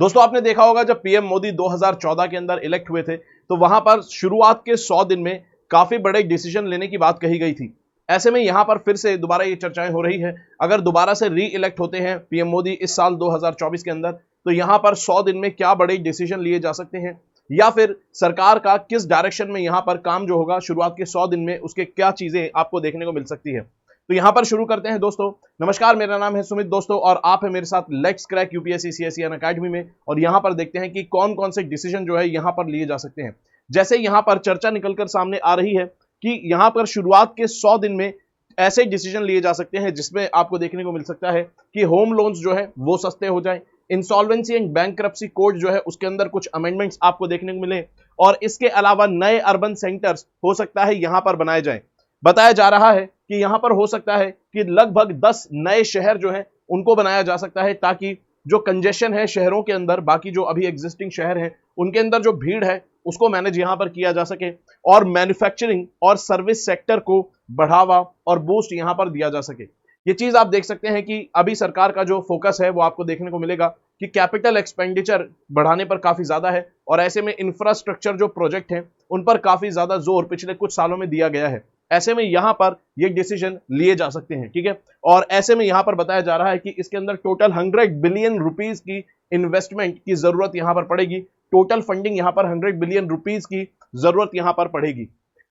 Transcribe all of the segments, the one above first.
दोस्तों आपने देखा होगा जब पीएम मोदी 2014 के अंदर इलेक्ट हुए थे तो वहां पर शुरुआत के 100 दिन में काफी बड़े डिसीजन लेने की बात कही गई थी। ऐसे में यहां पर फिर से दोबारा ये चर्चाएं हो रही है, अगर दोबारा से री इलेक्ट होते हैं पीएम मोदी इस साल 2024 के अंदर तो यहां पर 100 दिन में क्या बड़े डिसीजन लिए जा सकते हैं, या फिर सरकार का किस डायरेक्शन में यहां पर काम जो होगा शुरुआत के 100 दिन में उसके क्या चीजें आपको देखने को मिल सकती है। तो यहां पर शुरू करते हैं दोस्तों। नमस्कार, मेरा नाम है सुमित दोस्तों और आप है मेरे साथ let's crack UPSC CSE academy में। और यहां पर देखते हैं कि कौन कौन से डिसीजन जो है यहां पर लिए जा सकते हैं। जैसे यहां पर चर्चा निकलकर सामने आ रही है कि यहां पर शुरुआत के 100 दिन में ऐसे डिसीजन लिए जा सकते हैं जिसमें आपको देखने को मिल सकता है कि होम लोन्स जो है वो सस्ते हो जाए, इंसॉल्वेंसी एंड बैंकरप्सी कोड जो है उसके अंदर कुछ अमेंडमेंट्स आपको देखने को मिले, और इसके अलावा नए अर्बन सेंटर्स हो सकता है यहां पर बनाए जाएं। बताया जा रहा है कि यहां पर हो सकता है कि लगभग 10 नए शहर जो हैं उनको बनाया जा सकता है, ताकि जो कंजेशन है शहरों के अंदर, बाकी जो अभी एग्जिस्टिंग शहर हैं उनके अंदर जो भीड़ है उसको मैनेज यहां पर किया जा सके, और मैन्युफैक्चरिंग और सर्विस सेक्टर को बढ़ावा और बूस्ट यहां पर दिया जा सके। ये चीज आप देख सकते हैं कि अभी सरकार का जो फोकस है वो आपको देखने को मिलेगा कि कैपिटल एक्सपेंडिचर बढ़ाने पर काफी ज्यादा है, और ऐसे में इंफ्रास्ट्रक्चर जो प्रोजेक्ट हैं उन पर काफी ज्यादा जोर पिछले कुछ सालों में दिया गया है। ऐसे में यहां पर ये डिसीजन लिए जा सकते हैं, ठीक है। और ऐसे में यहां पर बताया जा रहा है कि इसके अंदर टोटल 100 बिलियन रुपीस की इन्वेस्टमेंट की जरूरत यहां पर पड़ेगी। टोटल फंडिंग यहां पर 100 बिलियन रुपीस की जरूरत यहां पर पड़ेगी।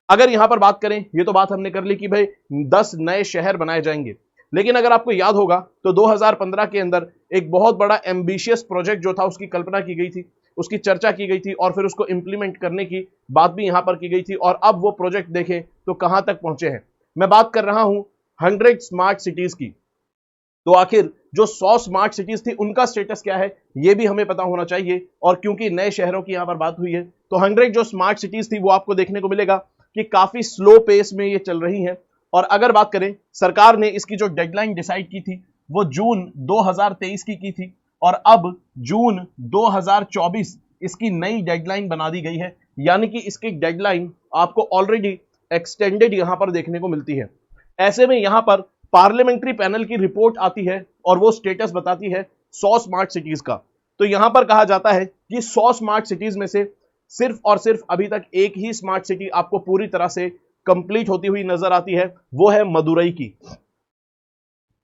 अगर यहां पर बात करें, ये तो बात हमने कर ली कि भाई 10 नए शहर बनाए जाएंगे, लेकिन अगर आपको याद होगा तो 2015 के अंदर एक बहुत बड़ा एम्बिशियस प्रोजेक्ट जो था उसकी कल्पना की गई थी, उसकी चर्चा की गई थी, और फिर उसको इंप्लीमेंट करने की बात भी यहां पर की गई थी। और अब वो प्रोजेक्ट देखें तो कहां तक पहुंचे हैं। मैं बात कर रहा हूं 100 स्मार्ट सिटीज की। तो आखिर जो 100 स्मार्ट सिटीज थी उनका स्टेटस क्या है ये भी हमें पता होना चाहिए, और क्योंकि नए शहरों की यहां पर बात हुई है तो 100 जो स्मार्ट सिटीज थी वो आपको देखने को मिलेगा कि काफी स्लो पेस में ये चल रही है। और अगर बात करें, सरकार ने इसकी जो डेडलाइन डिसाइड की थी वो जून 2023 की थी, और अब जून 2024 इसकी नई डेडलाइन बना दी गई है, यानी कि इसकी डेडलाइन आपको ऑलरेडी एक्सटेंडेड यहां पर देखने को मिलती है। ऐसे में यहां पर पार्लियामेंट्री पैनल की रिपोर्ट आती है और वो स्टेटस बताती है 100 स्मार्ट सिटीज का। तो यहां पर कहा जाता है कि 100 स्मार्ट सिटीज में से सिर्फ और सिर्फ अभी तक एक ही स्मार्ट सिटी आपको पूरी तरह से कंप्लीट होती हुई नजर आती है, वो है मदुरई की।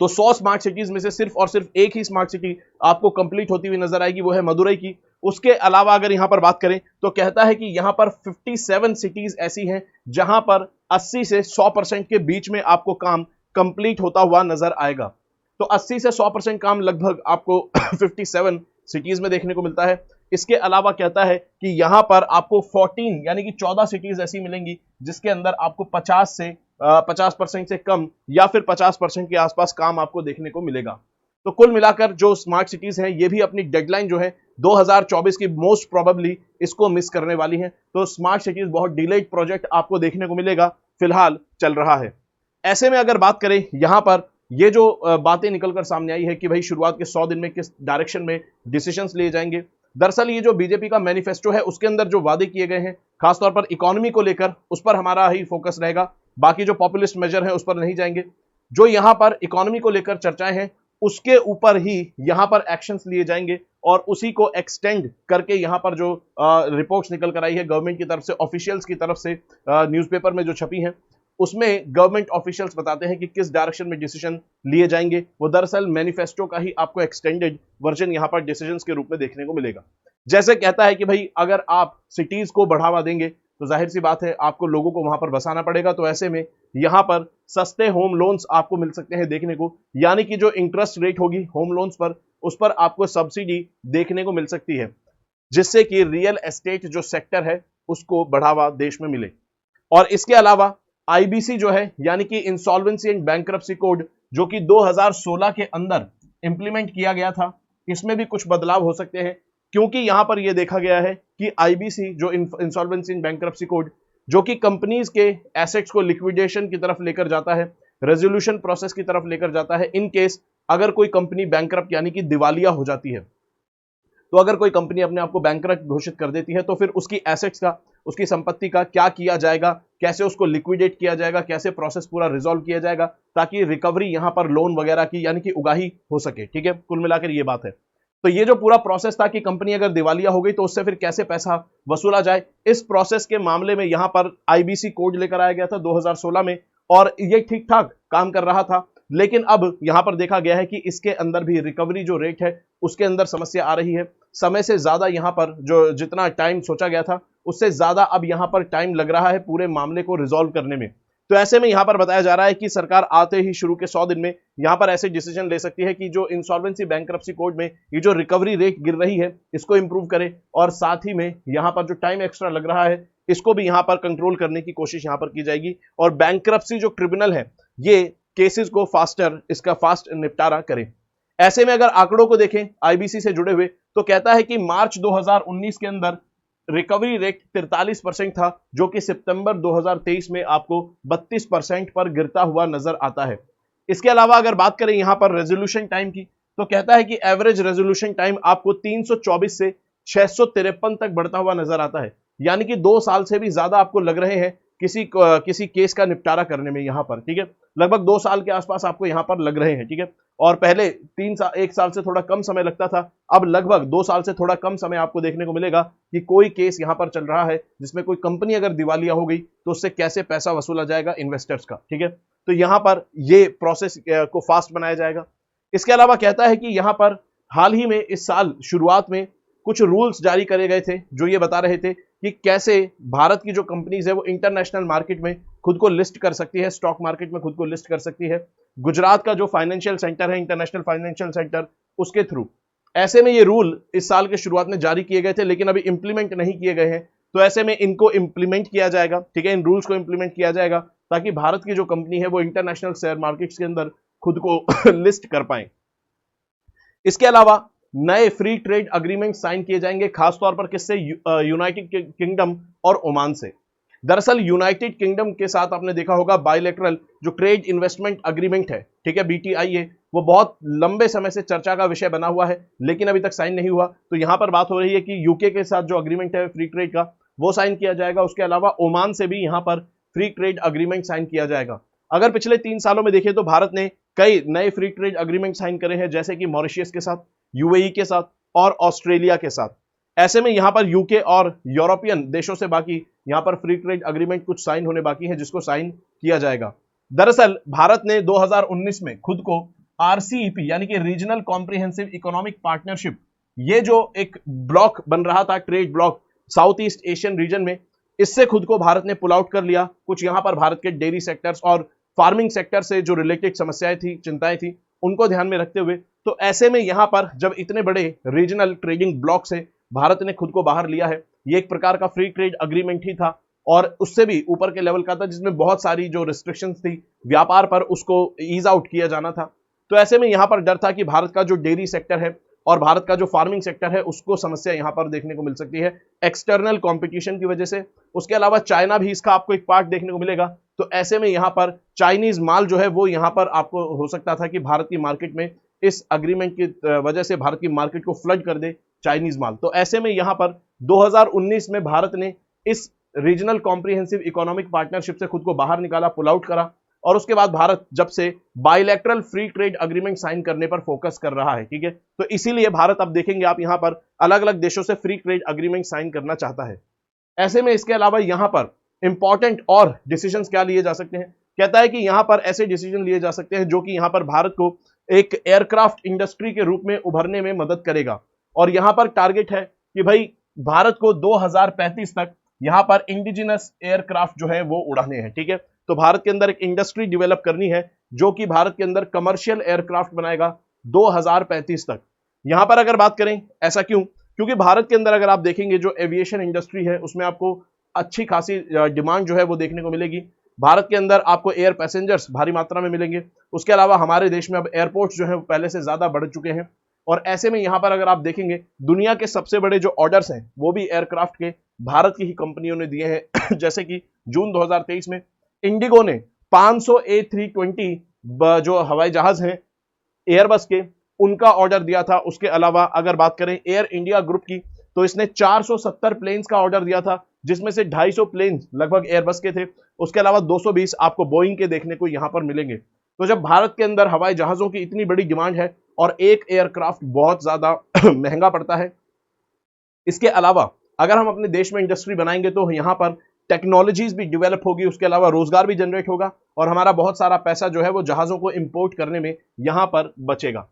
तो 100 स्मार्ट सिटीज में से सिर्फ और सिर्फ एक ही स्मार्ट सिटी आपको कंप्लीट होती हुई नजर आएगी, वो है मदुरई की। उसके अलावा अगर यहां पर बात करें तो कहता है कि यहां पर 57 सिटीज ऐसी हैं जहां पर 80 से 100% के बीच में आपको काम कंप्लीट होता हुआ नजर आएगा। तो 80 से 100% काम लगभग आपको 57 सिटीज में देखने को मिलता है। इसके अलावा कहता है कि यहां पर आपको 14 यानी कि 14 सिटीज ऐसी मिलेंगी जिसके अंदर आपको 50% से कम या फिर 50% के आसपास काम आपको देखने को मिलेगा। तो कुल मिलाकर जो स्मार्ट सिटीज हैं ये भी अपनी डेडलाइन जो है 2024 की मोस्ट प्रोबेबली इसको मिस करने वाली हैं। तो स्मार्ट सिटीज बहुत डिलेड प्रोजेक्ट आपको देखने को मिलेगा, फिलहाल चल रहा है। ऐसे में अगर बात करें, यहां पर ये जो बातें निकलकर सामने आई है कि भाई शुरुआत के 100 दिन में किस डायरेक्शन में डिसीजंस लिए जाएंगे। दरअसल ये जो बीजेपी का मैनिफेस्टो है उसके अंदर जो वादे किए गए हैं खासतौर पर इकोनॉमी को लेकर, उस पर हमारा ही फोकस रहेगा। बाकी जो पॉपुलिस्ट मेजर है उस पर नहीं जाएंगे। जो यहां पर इकोनॉमी को लेकर चर्चाएं हैं उसके ऊपर ही यहां पर एक्शंस लिए जाएंगे, और उसी को एक्सटेंड करके यहां पर जो रिपोर्ट्स निकल कर आई है गवर्नमेंट की तरफ से, ऑफिशियल्स की तरफ से, न्यूज़पेपर में जो छपी हैं उसमें गवर्नमेंट ऑफिशियल्स बताते हैं कि किस डायरेक्शन में डिसीजन लिए जाएंगे। वो दरअसल मैनिफेस्टो का ही आपको एक्सटेंडेड वर्जन यहां पर डिसीजंस के रूप में देखने को मिलेगा। जैसे कहता है कि भाई अगर आप सिटीज को बढ़ावा देंगे तो जाहिर सी बात है आपको लोगों को वहां पर बसाना पड़ेगा। तो ऐसे में यहां पर सस्ते होम लोन्स आपको मिल सकते हैं देखने को, यानी कि जो इंटरेस्ट रेट होगी होम लोन्स पर उस पर आपको सब्सिडी देखने को मिल सकती है, जिससे कि रियल एस्टेट जो सेक्टर है उसको बढ़ावा देश में मिले। और इसके अलावा आईबीसी जो है यानी कि इंसॉल्वेंसी एंड बैंकरप्सी कोड, जो कि 2016 के अंदर इंप्लीमेंट किया गया था, इसमें भी कुछ बदलाव हो सकते हैं, क्योंकि यहां पर यह देखा गया है कि आईबीसी जो इंसॉल्वेंसी एंड बैंकरप्सी कोड जो कि कंपनीज के एसेट्स को लिक्विडेशन की तरफ लेकर जाता है, रेजोल्यूशन प्रोसेस की तरफ लेकर जाता है इन केस अगर कोई कंपनी बैंकरप्ट यानी कि दिवालिया हो जाती है। तो अगर कोई कंपनी अपने आप को बैंकरप्ट घोषित कर देती है तो फिर उसकी एसेट्स का, उसकी संपत्ति का क्या किया जाएगा, कैसे उसको लिक्विडेट किया जाएगा, कैसे प्रोसेस पूरा रिजॉल्व किया जाएगा ताकि रिकवरी यहां पर लोन वगैरह की यानी कि उगाही हो सके। ठीक है, कुल मिलाकर ये बात है। तो ये जो पूरा प्रोसेस था कि कंपनी अगर दिवालिया हो गई तो उससे फिर कैसे पैसा वसूला जाए, इस प्रोसेस के मामले में यहां पर आईबीसी कोड लेकर आया गया था 2016 में, और ये ठीक ठाक काम कर रहा था। लेकिन अब यहां पर देखा गया है कि इसके अंदर भी रिकवरी जो रेट है उसके अंदर समस्या आ रही है। समय से ज्यादा यहां पर जो जितना टाइम सोचा गया था उससे ज्यादा अब यहां पर टाइम लग रहा है पूरे मामले को रिजॉल्व करने में। तो ऐसे में यहां पर बताया जा रहा है कि सरकार आते ही शुरू के 100 दिन में यहां पर ऐसे डिसीजन ले सकती है कि जो इंसॉल्वेंसी बैंक्रप्सी कोड में ये जो रिकवरी रेट गिर रही है इसको इंप्रूव करे, और साथ ही में यहां पर जो टाइम एक्स्ट्रा लग रहा है इसको भी यहां पर कंट्रोल करने की कोशिश यहां पर की जाएगी, और बैंक्रप्सी जो ट्रिब्यूनल है ये केसेस को इसका फास्ट निपटारा करे। ऐसे में अगर आंकड़ों को देखें आईबीसी से जुड़े हुए तो कहता है कि मार्च 2019 के अंदर रिकवरी रेट 43% था, जो कि सितंबर 2023 में आपको 32% पर गिरता हुआ नजर आता है। इसके अलावा अगर बात करें यहां पर रेजोल्यूशन टाइम की तो कहता है कि एवरेज रेजोल्यूशन टाइम आपको 324 से 653 तक बढ़ता हुआ नजर आता है, यानी कि 2 साल से भी ज्यादा आपको लग रहे हैं किसी केस का निपटारा करने में यहां पर, ठीक है। लगभग 2 साल के आसपास आपको यहां पर लग रहे हैं, ठीक है। और पहले 1 साल से थोड़ा कम समय लगता था, अब लगभग 2 साल से थोड़ा कम समय आपको देखने को मिलेगा कि कोई केस यहां पर चल रहा है जिसमें कोई कंपनी अगर दिवालिया हो गई तो उससे कैसे पैसा वसूला जाएगा इन्वेस्टर्स का, ठीक है। तो यहां पर ये प्रोसेस को फास्ट बनाया जाएगा। इसके अलावा कहता है कि यहां पर हाल ही में इस साल शुरुआत में कुछ रूल्स जारी करे गए थे जो ये बता रहे थे कि कैसे भारत की जो कंपनीज है वो इंटरनेशनल मार्केट में खुद को लिस्ट कर सकती है, स्टॉक मार्केट में खुद को लिस्ट कर सकती है, गुजरात का जो फाइनेंशियल सेंटर है इंटरनेशनल फाइनेंशियल सेंटर उसके थ्रू। ऐसे में ये रूल इस साल के शुरुआत में जारी किए गए थे लेकिन अभी इंप्लीमेंट नहीं किए गए हैं, तो ऐसे में इनको इंप्लीमेंट किया जाएगा, ठीक है। इन रूल्स को इंप्लीमेंट किया जाएगा ताकि भारत की जो कंपनी है वो इंटरनेशनल शेयर मार्केट्स के अंदर खुद को लिस्ट कर पाए। इसके अलावा नए फ्री ट्रेड अग्रीमेंट साइन किए जाएंगे, खासतौर पर किससे, यूनाइटेड किंगडम और ओमान से। दरअसल यूनाइटेड किंगडम के साथ आपने देखा होगा बायलैटरल जो ट्रेड इन्वेस्टमेंट अग्रीमेंट है, ठीक है, बीटीआई है, वो बहुत लंबे समय से चर्चा का विषय बना हुआ है लेकिन अभी तक साइन नहीं हुआ। तो यहां पर बात हो रही है कि यूके के साथ जो अग्रीमेंट है फ्री ट्रेड का वो साइन किया जाएगा। उसके अलावा ओमान से भी यहां पर फ्री ट्रेड अग्रीमेंट साइन किया जाएगा। अगर पिछले 3 सालों में देखें तो भारत ने कई नए फ्री ट्रेड अग्रीमेंट साइन करे हैं, जैसे कि मॉरिशस के साथ, यूएई के साथ और ऑस्ट्रेलिया के साथ। ऐसे में यहां पर यूके और यूरोपियन देशों से बाकी यहां पर फ्री ट्रेड अग्रीमेंट कुछ साइन होने बाकी है जिसको साइन किया जाएगा। दरअसल भारत ने 2019 में खुद को आरसीईपी यानी कि रीजनल कॉम्प्रिहेंसिव इकोनॉमिक पार्टनरशिप, ये जो एक ब्लॉक बन रहा था trade block south east Asian region में, इससे खुद को भारत ने पुल आउट कर लिया। कुछ यहां पर भारत के डेयरी सेक्टर्स और फार्मिंग सेक्टर से जो रिलेटेड समस्याएं थी, चिंताएं थी, उनको ध्यान में रखते हुए, तो ऐसे में यहां पर जब इतने बड़े रीजनल ट्रेडिंग ब्लॉक से भारत ने खुद को बाहर लिया है, ये एक प्रकार का फ्री ट्रेड अग्रीमेंट ही था और उससे भी ऊपर के लेवल का था जिसमें बहुत सारी जो रिस्ट्रिक्शंस थी व्यापार पर उसको ईज आउट किया जाना था। तो ऐसे में यहां पर डर था कि भारत का जो डेयरी सेक्टर है और भारत का जो फार्मिंग सेक्टर है उसको समस्या यहां पर देखने को मिल सकती है एक्सटर्नल कंपटीशन की वजह से। उसके अलावा चाइना भी इसका आपको एक पार्ट देखने को मिलेगा। तो ऐसे में यहां पर चाइनीज माल जो है वो यहां पर आपको हो सकता था कि भारत की मार्केट में इस अग्रीमेंट की वजह से भारत की मार्केट को फ्लड कर दे चाइनीज माल। तो ऐसे में यहां पर 2019 में भारत ने इस रीजनल कॉम्प्रिहेंसिव इकोनॉमिक पार्टनरशिप से खुद को बाहर निकाला, पुल आउट करा, और उसके बाद भारत जब से bilateral free trade agreement sign करने पर फोकस कर रहा है, ठीक है। तो इसीलिए भारत, अब देखेंगे आप यहां पर अलग अलग देशों से फ्री ट्रेड अग्रीमेंट साइन करना चाहता है। ऐसे में इसके अलावा यहां पर इंपॉर्टेंट और डिसीजंस क्या लिए जा सकते हैं, कहता है कि यहां पर ऐसे डिसीजन लिए जा सकते हैं जो कि यहां पर भारत को एक एयरक्राफ्ट इंडस्ट्री के रूप में उभरने में मदद करेगा। और यहां पर टारगेट है कि भाई भारत को 2035 तक यहां पर इंडिजिनस एयरक्राफ्ट जो है वो उड़ाने हैं, ठीक है। तो भारत के अंदर एक इंडस्ट्री डेवलप करनी है जो कि भारत के अंदर कमर्शियल एयरक्राफ्ट बनाएगा 2035 तक। यहां पर अगर बात करें, ऐसा क्यों, क्योंकि भारत के अंदर अगर आप देखेंगे जो एविएशन इंडस्ट्री है उसमें आपको अच्छी खासी डिमांड जो है वो देखने को मिलेगी। भारत के अंदर आपको एयर पैसेंजर्स भारी मात्रा में मिलेंगे। उसके अलावा हमारे देश में अब एयरपोर्ट्स जो है पहले से ज्यादा बढ़ चुके हैं। और ऐसे में यहां पर अगर आप देखेंगे दुनिया के सबसे बड़े जो ऑर्डर्स हैं वो भी एयरक्राफ्ट के भारत की ही कंपनियों ने दिए हैं। जैसे कि जून 2023 में इंडिगो ने 500 A320 जो हवाई जहाज हैं एयरबस के, उनका ऑर्डर दिया था। उसके अलावा अगर बात करें एयर इंडिया ग्रुप की तो इसने 470 प्लेन्स का ऑर्डर दिया था, जिसमें से 250 प्लेन लगभग एयरबस के थे। उसके अलावा 220 आपको बोइंग के देखने को यहां पर मिलेंगे। तो जब भारत के अंदर हवाई जहाजों की इतनी बड़ी डिमांड है और एक एयरक्राफ्ट बहुत ज्यादा महंगा पड़ता है, इसके अलावा अगर हम अपने देश में इंडस्ट्री बनाएंगे तो यहां पर टेक्नोलॉजीज भी डेवलप होगी, उसके अलावा रोजगार भी जनरेट होगा और हमारा बहुत सारा पैसा जो है वो जहाजों को इंपोर्ट करने में यहां पर बचेगा।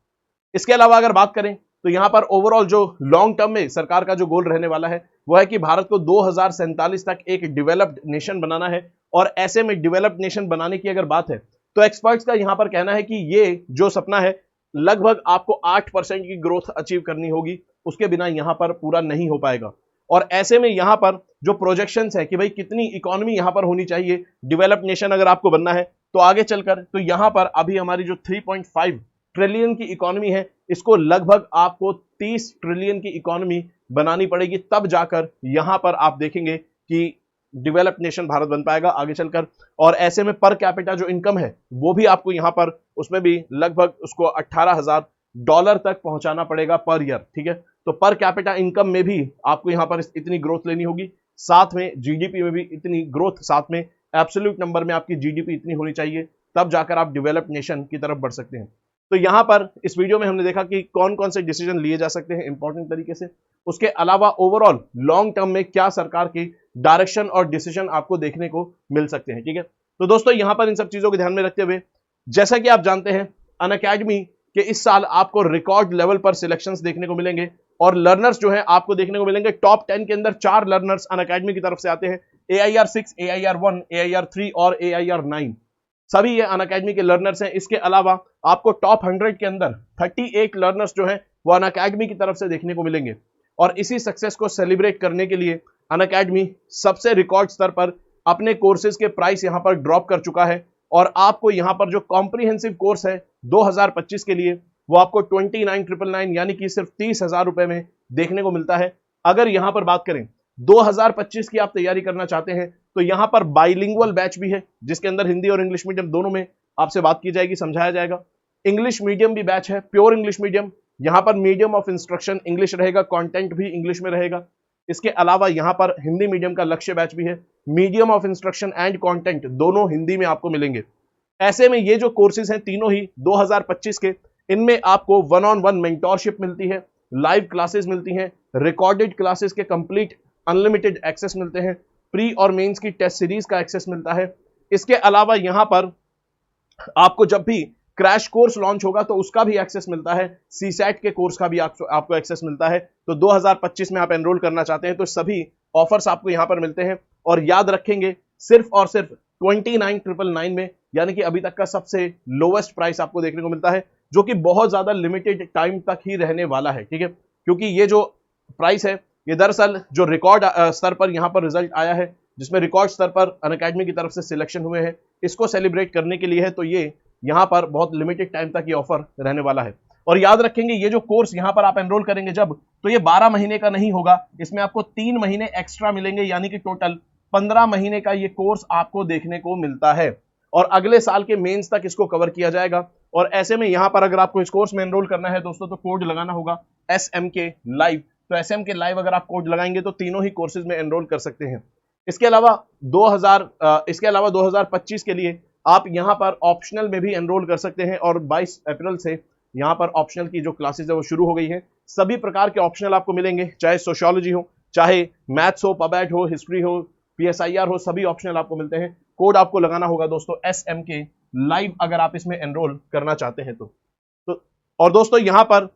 इसके अलावा अगर बात करें तो यहां पर ओवरऑल जो लॉन्ग टर्म में सरकार का जो गोल रहने वाला है वो है कि भारत को 2047 तक एक डेवलप्ड नेशन बनाना है। और ऐसे में डेवलप्ड नेशन बनाने की अगर बात है तो एक्सपर्ट्स का यहां पर कहना है कि ये जो सपना है लगभग आपको 8% की ग्रोथ अचीव करनी होगी, उसके बिना यहां पर पूरा नहीं हो पाएगा। और ऐसे में यहां पर जो प्रोजेक्शंस है कि भाई कितनी इकोनॉमी यहां पर होनी चाहिए डेवलप्ड नेशन अगर आपको बनना है, तो आगे चलकर तो यहां पर अभी हमारी जो 3.5 ट्रिलियन की इकोनॉमी है इसको लगभग आपको 30 ट्रिलियन की इकोनॉमी बनानी पड़ेगी, तब जाकर यहां पर आप देखेंगे कि डेवलप्ड नेशन भारत बन पाएगा आगे चलकर। और ऐसे में पर कैपिटा जो इनकम है वो भी आपको यहां पर उसमें भी लगभग उसको $18,000 तक पहुंचाना पड़ेगा पर ईयर, ठीक है। तो पर कैपिटा इनकम में भी आपको यहां पर इतनी ग्रोथ लेनी होगी, साथ में जीडीपी में भी इतनी ग्रोथ, साथ में एब्सोल्यूट नंबर में आपकी जीडीपी इतनी होनी चाहिए, तब जाकर आप डेवलप्ड नेशन की तरफ बढ़ सकते हैं। तो यहां पर इस वीडियो में हमने देखा कि कौन कौन से डिसीजन लिए जा सकते हैं इंपॉर्टेंट तरीके से, उसके अलावा ओवरऑल लॉन्ग टर्म में क्या सरकार की डायरेक्शन और डिसीजन आपको देखने को मिल सकते हैं, ठीक है। तो दोस्तों यहां पर इन सब चीजों को ध्यान में रखते हुए, जैसा कि आप जानते हैं अनअकैडमी के इस साल आपको रिकॉर्ड लेवल पर सिलेक्शंस देखने को मिलेंगे और लर्नर्स जो है आपको देखने को मिलेंगे। टॉप 10 के अंदर 4 लर्नर्स अनअकैडमी की तरफ से आते हैं, AIR6, AIR1, AIR3 और AIR9, सभी ये अनअकैडमी के लर्नर्स हैं। इसके अलावा आपको टॉप 100 के अंदर 38 लर्नर्स जो हैं वो अनअकैडमी की तरफ से देखने को मिलेंगे। और इसी सक्सेस को सेलिब्रेट करने के लिए अनअकैडमी सबसे रिकॉर्ड स्तर पर अपने कोर्सेज के प्राइस यहां पर ड्रॉप कर चुका है और आपको यहां पर जो कॉम्प्रिहेंसिव कोर्स है 2025 के लिए वो आपको 29,999 यानी कि सिर्फ 30,000 रुपए में देखने को मिलता है। अगर यहां पर बात करें 2025 की आप तैयारी करना चाहते हैं तो यहां पर बाइलिंगुअल बैच भी है जिसके अंदर हिंदी और इंग्लिश मीडियम दोनों में आपसे बात की जाएगी, समझाया जाएगा। इंग्लिश मीडियम भी बैच है, प्योर इंग्लिश मीडियम, यहां पर मीडियम ऑफ इंस्ट्रक्शन इंग्लिश रहेगा, कंटेंट भी इंग्लिश में रहेगा। इसके अलावा यहां पर हिंदी मीडियम का लक्ष्य बैच भी है, medium of instruction and content दोनों हिंदी में आपको मिलेंगे। ऐसे में ये जो कोर्सेज हैं तीनों ही 2025 के, इनमें आपको 1-on-1 मेंटोरशिप मिलती है, लाइव क्लासेस मिलती हैं, रिकॉर्डेड क्लासेस के कंप्लीट अनलिमिटेड एक्सेस मिलते हैं, प्री और मेंस की टेस्ट सीरीज का एक्सेस मिलता है। इसके अलावा यहां पर आपको जब भी क्रैश कोर्स लॉन्च होगा तो उसका भी एक्सेस मिलता है, सीसैट के कोर्स का भी आपको एक्सेस मिलता है। तो 2025 में आप एनरोल करना चाहते हैं तो सभी ऑफर्स आपको यहां पर मिलते हैं। और याद रखेंगे सिर्फ और सिर्फ 29,999 में, यानी कि अभी तक का सबसे लोवेस्ट प्राइस आपको देखने को मिलता है, जो कि बहुत ज्यादा लिमिटेड टाइम तक ही रहने वाला है, ठीक है। क्योंकि ये जो प्राइस है ये दरअसल जो रिकॉर्ड स्तर पर यहां पर रिजल्ट आया है, जिसमें रिकॉर्ड स्तर पर अनअकैडमी की तरफ से सिलेक्शन हुए हैं, इसको सेलिब्रेट करने के लिए है। तो ये यहां पर बहुत लिमिटेड टाइम तक ये ऑफर रहने वाला है। और याद रखेंगे ये जो कोर्स यहां पर आप एनरोल करेंगे जब, तो ये 12 महीने का नहीं होगा, इसमें आपको 3 महीने एक्स्ट्रा मिलेंगे, यानी कि टोटल 15 महीने का ये कोर्स आपको देखने को मिलता है। और अगले साल के मेंस तक इसको कवर किया जाएगा। और ऐसे में यहां पर अगर आपको इस कोर्स में एनरोल करना है दोस्तों तो कोड लगाना होगा SMK लाइव। तो SMK लाइव अगर आप कोड लगाएंगे तो तीनों ही कोर्सेज में एनरोल कर सकते हैं। इसके अलावा 2025 के लिए आप यहां पर ऑप्शनल में भी एनरोल कर सकते हैं और 22 अप्रैल से यहां पर ऑप्शनल की जो क्लासेस है वो शुरू हो गई हैं। सभी प्रकार के ऑप्शनल आपको मिलेंगे, चाहे सोशियोलॉजी हो, चाहे मैथ्स हो, पबैट हो, हिस्ट्री हो, PSIR हो, सभी ऑप्शनल आपको मिलते हैं। कोड आपको लगाना होगा दोस्तों SMK लाइव अगर आप इसमें एनरोल करना चाहते हैं तो और दोस्तों यहां पर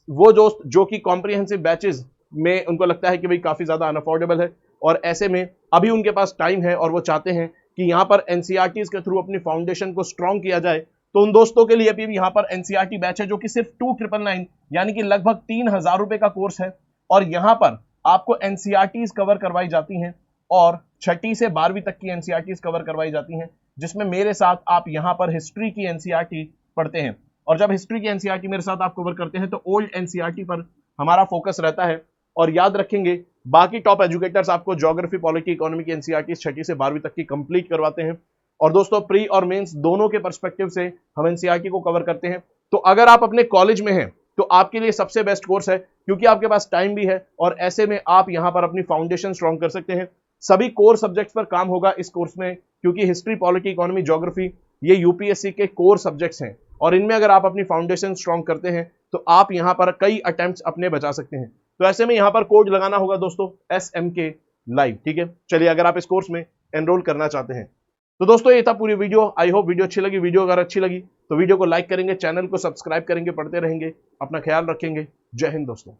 वो दोस्त जो कि कॉम्प्रिहेंसिव बैचेस में उनको लगता है कि भाई काफी ज्यादा अनअफोर्डेबल है और ऐसे में अभी उनके पास टाइम है और वो चाहते हैं कि यहां पर NCERTs के थ्रू अपनी फाउंडेशन को स्ट्रॉन्ग किया जाए, तो उन दोस्तों के लिए भी यहां पर NCERT बैच है जो कि सिर्फ 2,999 यानी कि लगभग 3,000 रुपए का कोर्स है। और यहां पर आपको NCERTs कवर करवाई जाती हैं और 6ठी से 12वीं तक की NCERTs कवर करवाई जाती हैं, जिसमें मेरे साथ आप यहां पर हिस्ट्री की NCERT पढ़ते हैं। और जब हिस्ट्री की NCERT मेरे साथ आप कवर करते हैं तो ओल्ड NCERT पर हमारा फोकस रहता है। और याद रखेंगे बाकी टॉप एजुकेटर्स आपको ज्योग्राफी, पॉलिटी, इकोनॉमी की NCERT 6ठी से 12वीं तक की कंप्लीट करवाते हैं। और दोस्तों प्री और मेंस दोनों के पर्सपेक्टिव से हम NCERT को कवर करते हैं। तो अगर आप अपने कॉलेज में हैं तो आपके लिए सबसे बेस्ट कोर्स है, क्योंकि आपके पास टाइम भी है और ऐसे में आप यहां पर अपनी फाउंडेशन स्ट्रॉन्ग कर सकते हैं। सभी कोर सब्जेक्ट्स पर काम होगा इस कोर्स में, क्योंकि हिस्ट्री, पॉलिटी, इकोनॉमी, ज्योग्राफी ये यूपीएससी के कोर सब्जेक्ट्स हैं और इनमें अगर आप अपनी फाउंडेशन स्ट्रॉन्ग करते हैं तो आप यहाँ पर कई अटेम्प्ट्स अपने बचा सकते हैं। तो ऐसे में यहाँ पर कोड लगाना होगा दोस्तों SMK लाइव। ठीक है, चलिए अगर आप इस कोर्स में एनरोल करना चाहते हैं तो दोस्तों ये था पूरी वीडियो। आई होप वीडियो अच्छी लगी। वीडियो अगर अच्छी लगी तो वीडियो को लाइक करेंगे, चैनल को सब्सक्राइब करेंगे, पढ़ते रहेंगे, अपना ख्याल रखेंगे। जय हिंद दोस्तों।